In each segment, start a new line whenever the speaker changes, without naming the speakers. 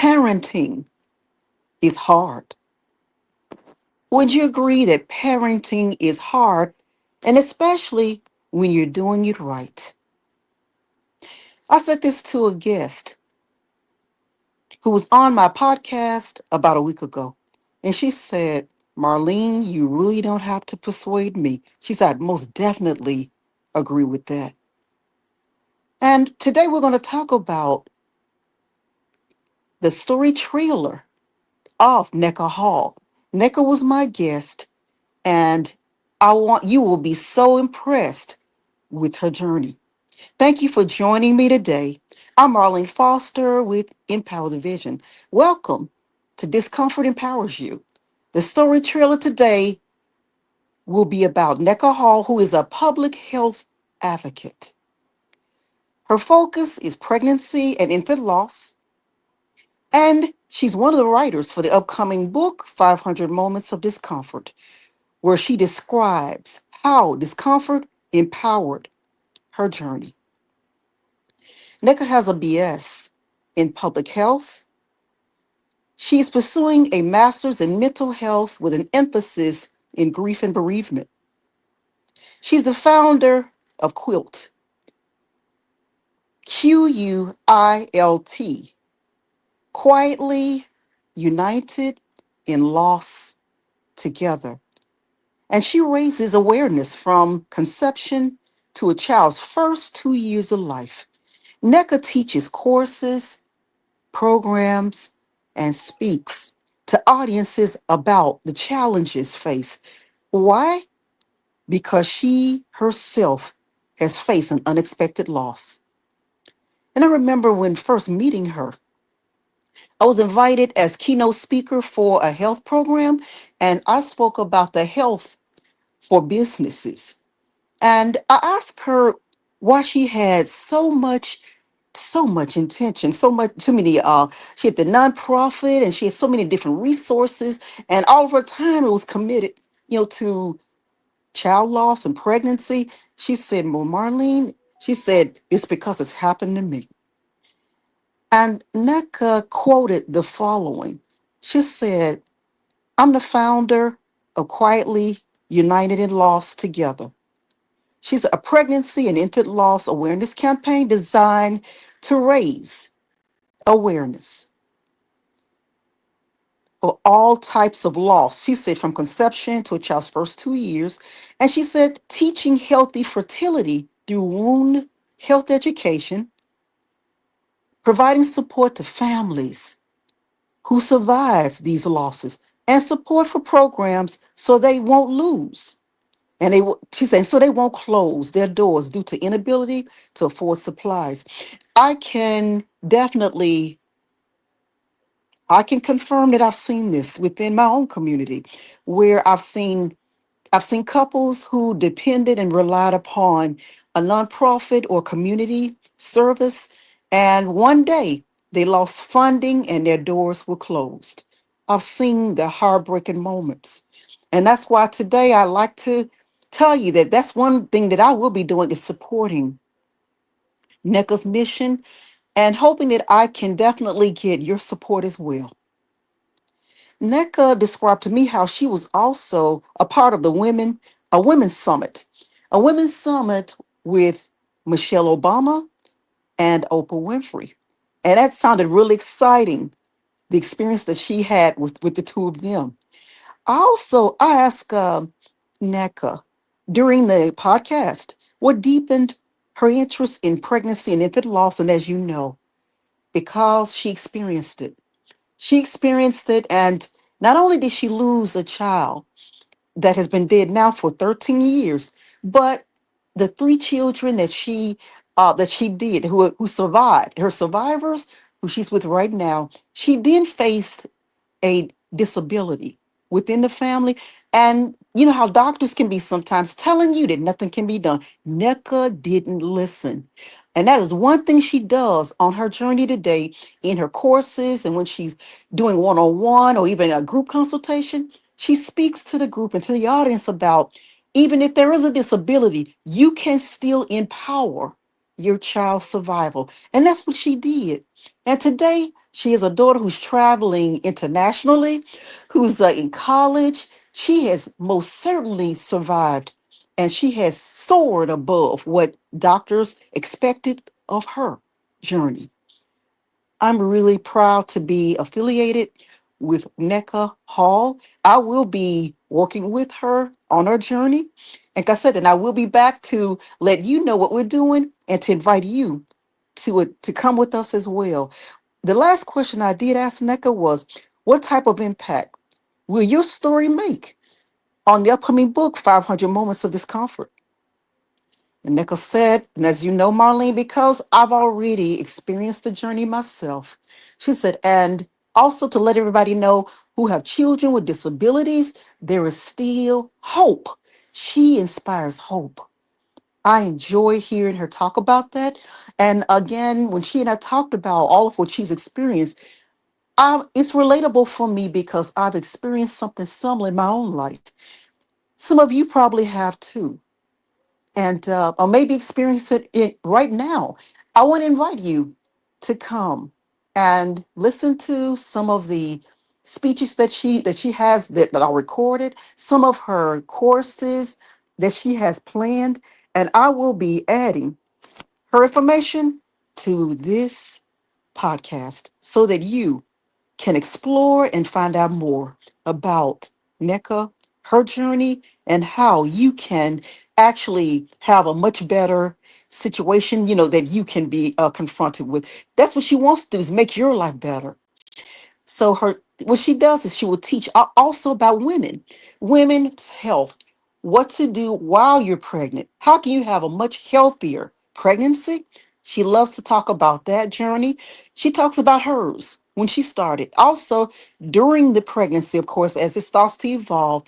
Parenting is hard. Would you agree that parenting is hard, and especially when you're doing it right? I said this to a guest who was on my podcast about a week ago, and she said, Marlene, you really don't have to persuade me. She said, I most definitely agree with that. And today we're going to talk about the story trailer of Nneka Hall. Nneka was my guest, and I want you will be so impressed with her journey. Thank you for joining me today. I'm Marlene Foster with Empower the Vision. Welcome to Discomfort Empowers You. The story trailer today will be about Nneka Hall, who is a public health advocate. Her focus is pregnancy and infant loss, and she's one of the writers for the upcoming book, 500 Moments of Discomfort, where she describes how discomfort empowered her journey. Nneka has a BS in public health. She's pursuing a master's in mental health with an emphasis in grief and bereavement. She's the founder of Quilt, QUILT, Quietly United in Loss Together. And she raises awareness from conception to a child's first 2 years of life. Nneka teaches courses, programs, and speaks to audiences about the challenges faced. Why? Because she herself has faced an unexpected loss. And I remember when first meeting her, I was invited as keynote speaker for a health program, and I spoke about the health for businesses. And I asked her why she had so much intention, too many she had the nonprofit and she had so many different resources, and all of her time it was committed, to child loss and pregnancy. She said, well, Marlene, she said, it's because it's happened to me. And Nneka quoted the following. She said, I'm the founder of Quietly United in Loss Together. She's a pregnancy and infant loss awareness campaign designed to raise awareness for all types of loss. She said from conception to a child's first 2 years. And she said teaching healthy fertility through wound health education, providing support to families who survive these losses, and support for programs so they won't lose. And she's saying, so they won't close their doors due to inability to afford supplies. I can definitely, I can confirm that I've seen this within my own community, where I've seen couples who depended and relied upon a nonprofit or community service, and one day they lost funding and their doors were closed. I've seen the heartbreaking moments. And that's why today I like to tell you that that's one thing that I will be doing is supporting NECA's mission and hoping that I can definitely get your support as well. NECA described to me how she was also a part of a women's summit with Michelle Obama and Oprah Winfrey. And that sounded really exciting, the experience that she had with the two of them. I asked NECA during the podcast what deepened her interest in pregnancy and infant loss. And as you know, because she experienced it. She experienced it, and not only did she lose a child that has been dead now for 13 years, but the three children that she did who survived, her survivors, who she's with right now, she then faced a disability within the family. And you know how doctors can be sometimes telling you that nothing can be done. NECA didn't listen. And that is one thing she does on her journey today in her courses and when she's doing one on one or even a group consultation. She speaks to the group and to the audience about even if there is a disability, you can still empower your child's survival. And that's what she did. And today, she has a daughter who's traveling internationally, who's in college. She has most certainly survived, and she has soared above what doctors expected of her journey. I'm really proud to be affiliated with Nneka Hall. I will be working with her on her journey. Like I said, and I will be back to let you know what we're doing and to invite you to come with us as well. The last question I did ask Nneka was, what type of impact will your story make on the upcoming book, 500 Moments of Discomfort? And Nichols said, and as you know, Marlene, because I've already experienced the journey myself, she said, and also to let everybody know who have children with disabilities, there is still hope. She inspires hope. I enjoy hearing her talk about that. And again, when she and I talked about all of what she's experienced, it's relatable for me because I've experienced something similar in my own life. Some of you probably have too, and or maybe experience it right now. I want to invite you to come and listen to some of the speeches that she has that are recorded, some of her courses that she has planned, and I will be adding her information to this podcast so that you can explore and find out more about NECA, her journey, and how you can actually have a much better situation, that you can be confronted with. That's what she wants to do, is make your life better. So what she does is she will teach also about women's health, what to do while you're pregnant. How can you have a much healthier pregnancy? She loves to talk about that journey. She talks about hers when she started. Also, during the pregnancy, of course, as it starts to evolve,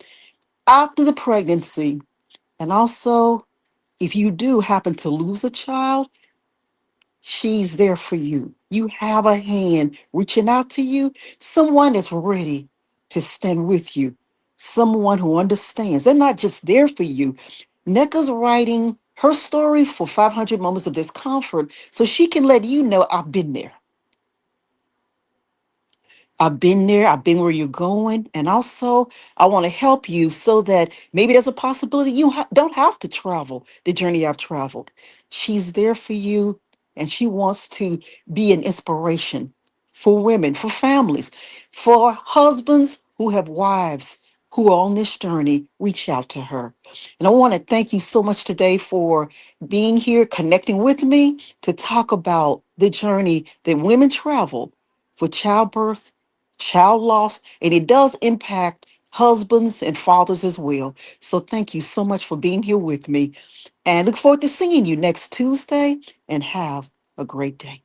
after the pregnancy, and also if you do happen to lose a child, she's there for you. You have a hand reaching out to you, someone that's ready to stand with you, someone who understands. They're not just there for you. Neka's writing her story for 500 Moments of Discomfort so she can let you know, I've been there. I've been there, I've been where you're going. And also, I want to help you so that maybe there's a possibility you don't have to travel the journey I've traveled. She's there for you, and she wants to be an inspiration for women, for families, for husbands who have wives who are on this journey. Reach out to her. And I want to thank you so much today for being here, connecting with me to talk about the journey that women travel for childbirth, child loss, and it does impact husbands and fathers as well. So thank you so much for being here with me, and look forward to seeing you next Tuesday, and have a great day.